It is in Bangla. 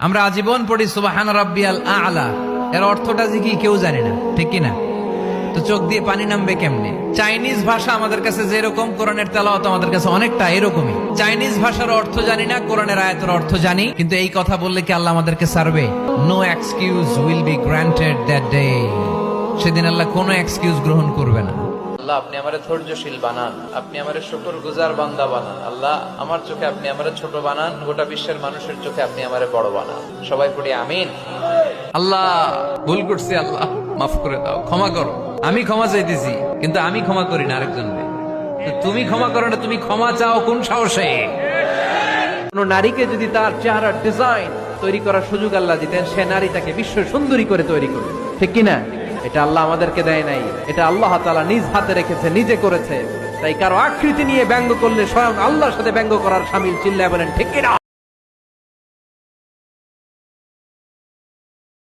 আমরা আজীবন পড়ি সুবহান রাব্বিয়াল আ'লা, এর অর্থটা কি কেউ জানে না, ঠিক কি না? তো চোখ দিয়ে পানি নামবে কেমনে? চাইনিজ ভাষা আমাদের কাছে যেরকম, কোরআনের তেলাওয়াত আমাদের কাছে অনেকটা এরকমই। চাইনিজ ভাষার অর্থ জানি না, কোরআনের আয়াতের অর্থ জানি, কিন্তু এই কথা বললে কি আল্লাহ আমাদেরকে ছাড়বে? No excuse will be granted that day. সেদিন আল্লাহ কোনো এক্সকিউজ গ্রহণ করবে না। আল্লাহ, আপনি আমারে ধৈর্যশীল বানান, আপনি আমারে শুকরগুজার বান্দা বানান। আল্লাহ, আমার চোখে আপনি আমারে ছোট বানান, গোটা বিশ্বের মানুষের চোখে আপনি আমারে বড় বানান। সবাই পড়ি আমিন। আল্লাহ, ভুল করছি, আল্লাহ মাফ করে দাও, ক্ষমা করো। আমি ক্ষমা চাইতেছি, কিন্তু আমি ক্ষমা করি না আরেকজনকে। তুমি ক্ষমা করো না, তুমি ক্ষমা চাও কোন সাহসে? কোন নারীকে যদি তার চেহারার ডিজাইন তৈরি করার সুযোগ আল্লাহ দিতেন, সে নারী তাকে বিশ্ব সুন্দরী করে তৈরি করবে, ঠিক কিনা? এটা আল্লাহ আমাদেরকে দেয় নাই, এটা আল্লাহ তাআলা নিজ হাতে রেখেছে, নিজে করেছে। তাই কারো আকৃতি নিয়ে ব্যঙ্গ করলে স্বয়ং আল্লাহর সাথে ব্যঙ্গ করার শামিল। চিল্লায় বলেন ঠিক কিনা?